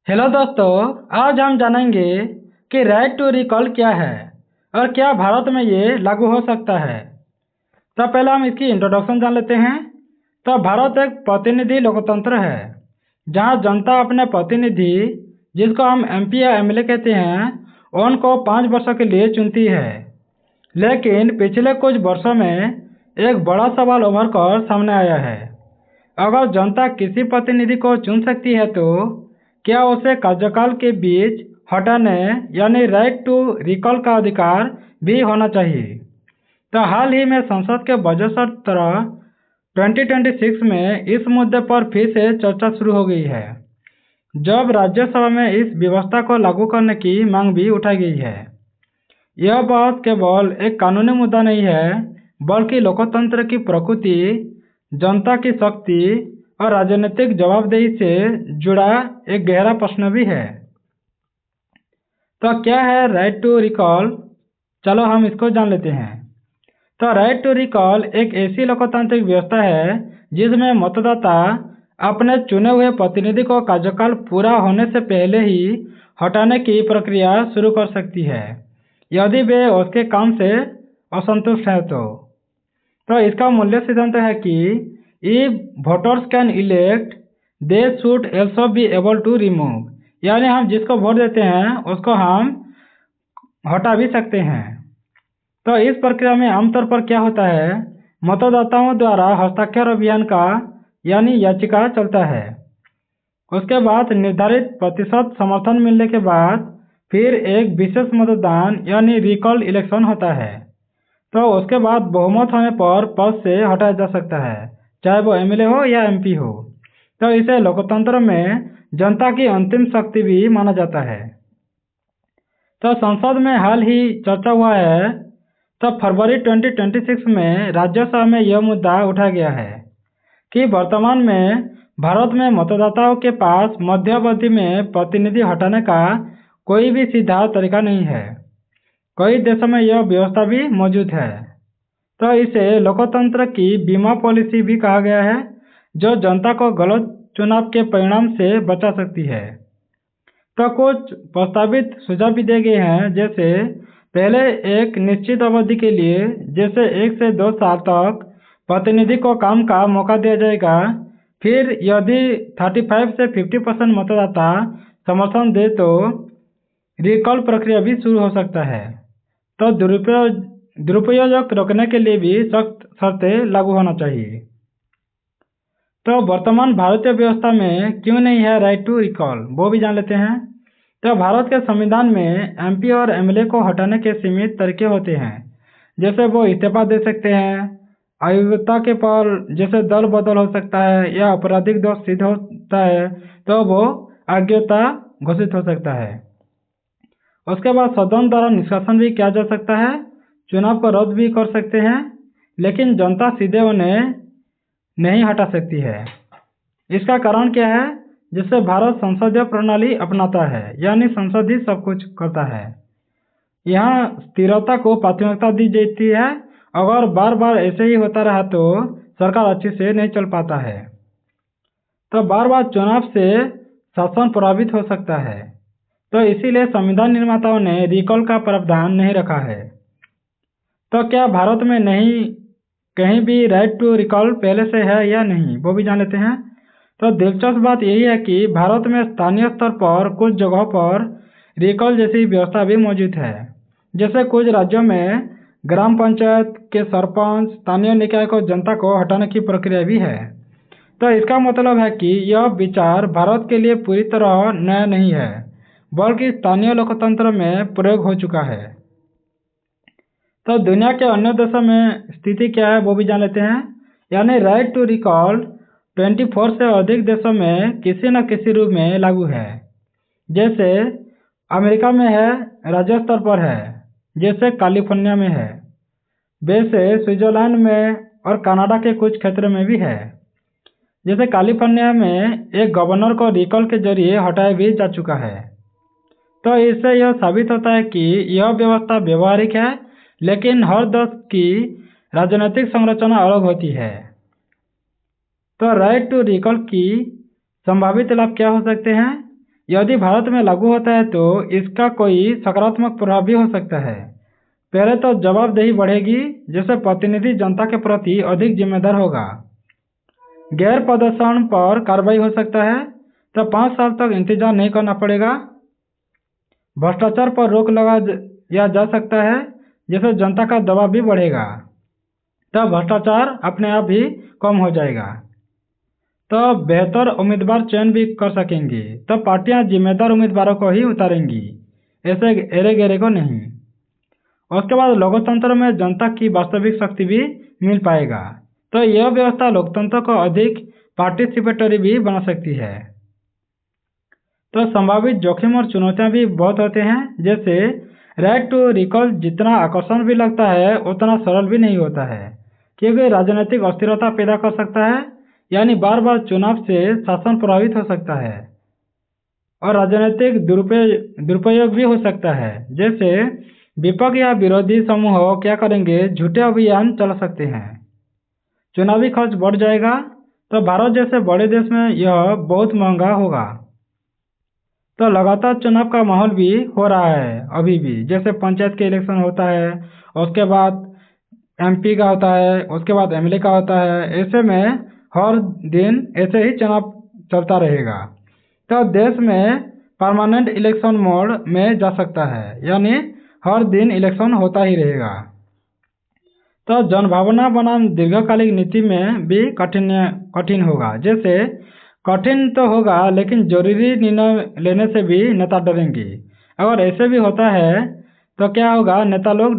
Hello दोस्तों, आज हम जानेंगे कि राइट टू रिकॉल क्या है और क्या भारत में ये लागू हो सकता है। तो पहले हम इसकी इंट्रोडक्शन जान लेते हैं। तो भारत एक प्रतिनिधि लोकतंत्र है जहां जनता अपने प्रतिनिधि, जिसको हम एमपी या एमएलए कहते हैं, उनको 5 वर्षों के लिए चुनती है। लेकिन पिछले कुछ वर्षों में एक बड़ा सवाल उभर कर सामने आया है। अगर जनता किसी प्रतिनिधि को चुन सकती है तो क्या उसे कार्यकाल के बीच हटाने यानी राइट टू रिकॉल का अधिकार भी होना चाहिए। तो हाल ही में संसद के बजट सत्र 2026 में इस मुद्दे पर फिर से चर्चा शुरू हो गई है, जब राज्यसभा में इस व्यवस्था को लागू करने की मांग भी उठाई गई है। यह बात केवल एक कानूनी मुद्दा नहीं है, बल्कि लोकतंत्र की प्रकृति, जनता की शक्ति और राजनीतिक जवाबदेही से जुड़ा एक गहरा प्रश्न भी है। तो क्या है राइट टू रिकॉल? चलो हम इसको जान लेते हैं। तो राइट टू रिकॉल एक ऐसी लोकतांत्रिक व्यवस्था है जिसमें मतदाता अपने चुने हुए प्रतिनिधि को कार्यकाल पूरा होने से पहले ही हटाने की प्रक्रिया शुरू कर सकती है, यदि वे उसके काम से असंतुष्ट है तो इसका मूल्य सिद्धांत है कि if voters can elect they should also be able to remove, यानी हम जिसको वोट देते हैं उसको हम हटा भी सकते हैं। तो इस प्रक्रिया में आमतौर पर क्या होता है, मतदाताओं द्वारा हस्ताक्षर अभियान का यानी याचिका चलता है। उसके बाद निर्धारित प्रतिशत समर्थन मिलने के बाद फिर एक विशेष मतदान यानी रिकॉल इलेक्शन होता है। तो उसके बाद बहुमत होने पर पद से हटाया जा सकता है, चाहे वो एमएलए हो या एमपी हो। तो इसे लोकतंत्र में जनता की अंतिम शक्ति भी माना जाता है। तो संसद में हाल ही चर्चा हुआ है, तो फरवरी 2026 में राज्यसभा में यह मुद्दा उठाया गया है कि वर्तमान में भारत में मतदाताओं के पास मध्यावधि में प्रतिनिधि हटाने का कोई भी सीधा तरीका नहीं है। कई देशों में यह व्यवस्था भी मौजूद है। तो इसे लोकतंत्र की बीमा पॉलिसी भी कहा गया है, जो जनता को गलत चुनाव के परिणाम से बचा सकती है। तो कुछ प्रस्तावित सुझाव भी दिए गए हैं, जैसे पहले एक निश्चित अवधि के लिए, जैसे 1 से 2 साल तक प्रतिनिधि को काम का मौका दिया जाएगा। फिर यदि 35 से 50% मतदाता समर्थन दे तो रिकॉल प्रक्रिया भी शुरू हो सकता है। तो दुरुपयोग रोकने के लिए भी सख्त शर्तें लागू होना चाहिए। तो वर्तमान भारतीय व्यवस्था में क्यों नहीं है राइट टू रिकॉल, वो भी जान लेते हैं। तो भारत के संविधान में एमपी और एमएलए को हटाने के सीमित तरीके होते हैं, जैसे वो इस्तीफा दे सकते हैं, अयोग्यता के पर जैसे दल बदल हो सकता है, या आपराधिक दोष सिद्ध होता है तो वो अयोग्यता घोषित हो सकता है। उसके बाद सदन द्वारा निष्कासन भी किया जा सकता है, चुनाव को रद्द भी कर सकते हैं, लेकिन जनता सीधे उन्हें नहीं हटा सकती है। इसका कारण क्या है? जिससे भारत संसदीय प्रणाली अपनाता है, यानी संसद ही सब कुछ करता है। यहाँ स्थिरता को प्राथमिकता दी जाती है। अगर बार बार ऐसे ही होता रहा तो सरकार अच्छे से नहीं चल पाता है। तो बार बार चुनाव से शासन प्रभावित हो सकता है। तो इसीलिए संविधान निर्माताओं ने रिकॉल का प्रावधान नहीं रखा है। तो क्या भारत में नहीं कहीं भी राइट टू रिकॉल पहले से है या नहीं, वो भी जान लेते हैं। तो दिलचस्प बात यही है कि भारत में स्थानीय स्तर पर कुछ जगहों पर रिकॉल जैसी व्यवस्था भी मौजूद है। जैसे कुछ राज्यों में ग्राम पंचायत के सरपंच स्थानीय निकाय को जनता को हटाने की प्रक्रिया भी है। तो इसका मतलब है कि यह विचार भारत के लिए पूरी तरह नया नहीं है, बल्कि स्थानीय लोकतंत्र में प्रयोग हो चुका है। तो दुनिया के अन्य देशों में स्थिति क्या है, वो भी जान लेते हैं। यानी राइट टू रिकॉल 24 से अधिक देशों में किसी न किसी रूप में लागू है। जैसे अमेरिका में है, राज्य स्तर पर है, जैसे कैलिफोर्निया में है, वैसे स्विट्जरलैंड में और कनाडा के कुछ क्षेत्रों में भी है। जैसे कैलिफोर्निया में एक गवर्नर को रिकॉल के जरिए हटाया भी जा चुका है। तो इससे यह साबित होता है कि यह व्यवस्था व्यवहारिक है, लेकिन हर देश की राजनीतिक संरचना अलग होती है। तो राइट टू रिकॉल की संभावित लाभ क्या हो सकते हैं? यदि भारत में लागू होता है तो इसका कोई सकारात्मक प्रभाव भी हो सकता है। पहले तो जवाबदेही बढ़ेगी, जिससे प्रतिनिधि जनता के प्रति अधिक जिम्मेदार होगा। गैर प्रदर्शन पर कार्रवाई हो सकता है, तो 5 साल तक इंतजार नहीं करना पड़ेगा। भ्रष्टाचार पर रोक लगाया जा सकता है, जिससे जनता का दबाव भी बढ़ेगा, तब भ्रष्टाचार अपने आप ही कम हो जाएगा। तो बेहतर उम्मीदवार चयन भी कर सकेंगे, तब पार्टियां जिम्मेदार उम्मीदवारों को ही उतारेंगी, ऐसे एरे गेरे को नहीं। उसके बाद लोकतंत्र में जनता की वास्तविक शक्ति भी मिल पाएगा, तो यह व्यवस्था लोकतंत्र को अधिक पार्टिसिपेटरी भी बना सकती है। तो संभावित जोखिम और चुनौतियां भी बहुत होते हैं, जैसे राइट टू रिकॉल जितना आकर्षण भी लगता है उतना सरल भी नहीं होता है, क्योंकि राजनीतिक अस्थिरता पैदा कर सकता है, यानी बार बार चुनाव से शासन प्रभावित हो सकता है और राजनीतिक दुरुपयोग भी हो सकता है। जैसे विपक्ष या विरोधी समूह क्या करेंगे, झूठे अभियान चला सकते हैं, चुनावी खर्च बढ़ जाएगा। तो भारत जैसे बड़े देश में यह बहुत महंगा होगा। तो लगातार चुनाव का माहौल भी हो रहा है अभी भी, जैसे पंचायत के इलेक्शन होता है, उसके बाद एमपी का होता है, उसके बाद एमएलए का होता है। ऐसे में हर दिन ऐसे ही चुनाव चलता रहेगा। तो देश में परमानेंट इलेक्शन मोड में जा सकता है, यानी हर दिन इलेक्शन होता ही रहेगा। तो जनभावना बनाम दीर्घकालिक नीति में भी कठिन होगा। जैसे कठिन तो होगा, लेकिन जरूरी निर्णय लेने से भी नेता डरेंगे। अगर ऐसे भी होता है तो क्या होगा, नेता लोग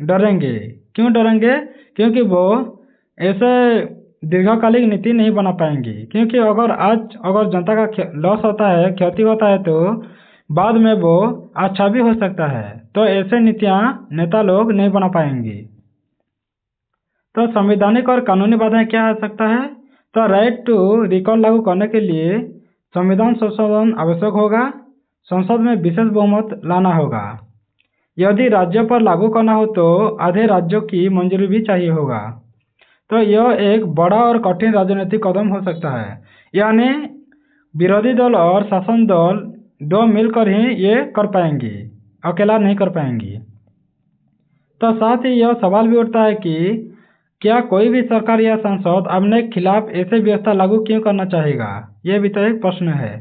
डरेंगे। क्यों डरेंगे? क्योंकि वो ऐसे दीर्घकालिक नीति नहीं बना पाएंगे, क्योंकि अगर जनता का लॉस होता है, क्षति होता है, तो बाद में वो अच्छा भी हो सकता है। तो ऐसे नीतियां नेता लोग नहीं बना पाएंगे। तो संवैधानिक और कानूनी बाधाएं क्या हो सकता है? तो राइट टू रिकॉल लागू करने के लिए संविधान संशोधन आवश्यक होगा, संसद में विशेष बहुमत लाना होगा। यदि राज्यों पर लागू करना हो तो आधे राज्यों की मंजूरी भी चाहिए होगा। तो यह एक बड़ा और कठिन राजनीतिक कदम हो सकता है, यानी विरोधी दल और शासन दल दो मिलकर ही ये कर पाएंगे, अकेला नहीं कर पाएंगी। तो साथ ही यह सवाल भी उठता है कि क्या कोई भी सरकार या सांसद अपने खिलाफ ऐसे व्यवस्था लागू क्यों करना चाहेगा? यह भी तो एक प्रश्न है।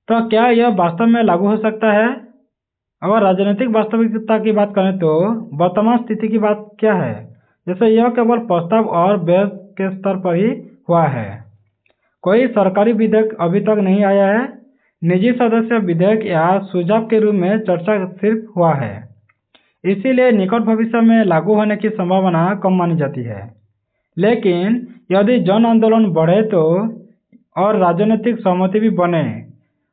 तो क्या यह वास्तव में लागू हो सकता है? अगर राजनीतिक वास्तविकता की बात करें तो वर्तमान स्थिति की बात क्या है? जैसे यह केवल प्रस्ताव और बहस के स्तर पर ही हुआ है, कोई सरकारी विधेयक अभी तक नहीं आया है। निजी सदस्य विधेयक या सुझाव के रूप में चर्चा सिर्फ हुआ है, इसीलिए निकट भविष्य में लागू होने की संभावना कम मानी जाती है। लेकिन यदि जन आंदोलन बढ़े तो और राजनीतिक सहमति भी बने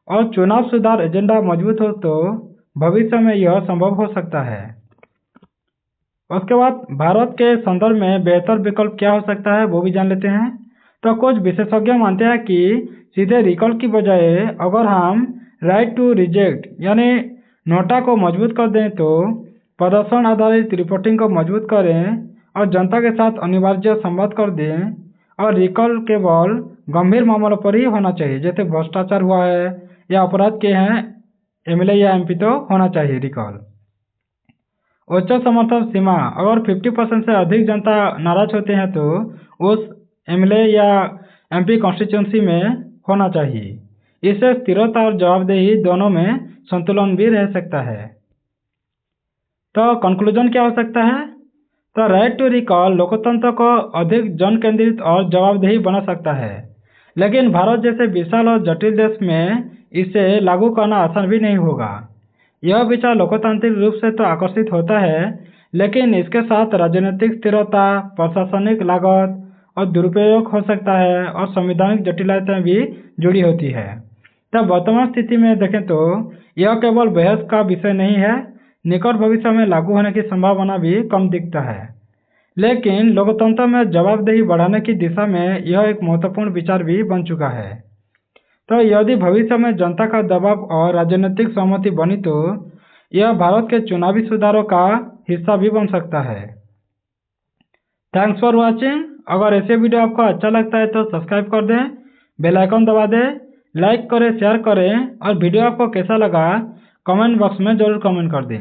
और चुनाव सुधार एजेंडा मजबूत हो तो भविष्य में यह संभव हो सकता है। उसके बाद भारत के संदर्भ में बेहतर विकल्प क्या हो सकता है वो भी जान लेते हैं। तो कुछ विशेषज्ञ मानते हैं कि सीधे रिकॉल की बजाय अगर हम राइट टू रिजेक्ट यानी नोटा को मजबूत कर दें, तो प्रदर्शन आधारित रिपोर्टिंग को मजबूत करें और जनता के साथ अनिवार्य संवाद कर दें, और रिकॉल केवल गंभीर मामलों पर ही होना चाहिए, जैसे भ्रष्टाचार हुआ है या अपराध के हैं एमएलए या एमपी, तो होना चाहिए रिकॉल। उच्च समर्थन सीमा, अगर 50% से अधिक जनता नाराज होते हैं तो उस एमएलए या एमपी कॉन्स्टिट्यूंसी में होना चाहिए। इससे स्थिरता और जवाबदेही दोनों में संतुलन भी रह सकता है। तो कंक्लूजन क्या हो सकता है? तो राइट टू रिकॉल लोकतंत्र को अधिक जन केंद्रित और जवाबदेही बना सकता है, लेकिन भारत जैसे विशाल और जटिल देश में इसे लागू करना आसान भी नहीं होगा। यह विचार लोकतांत्रिक रूप से तो आकर्षित होता है, लेकिन इसके साथ राजनीतिक स्थिरता, प्रशासनिक लागत और दुरुपयोग हो सकता है, और संवैधानिक जटिलताएं भी जुड़ी होती है। तब वर्तमान स्थिति में देखें तो यह केवल बहस का विषय नहीं है, निकट भविष्य में लागू होने की संभावना भी कम दिखता है, लेकिन लोकतंत्र में जवाबदेही बढ़ाने की दिशा में यह एक महत्वपूर्ण विचार भी बन चुका है। तो यदि भविष्य में जनता का दबाव और राजनीतिक सहमति बनी तो यह भारत के चुनावी सुधारों का हिस्सा भी बन सकता है। Thanks for watching. अगर ऐसे वीडियो आपको अच्छा लगता है तो सब्सक्राइब कर दें, बेल आइकन दबा दें, लाइक करें, शेयर करें और वीडियो आपको कैसा लगा कमेंट बॉक्स में ज़रूर कमेंट कर दें।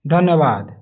धन्यवाद।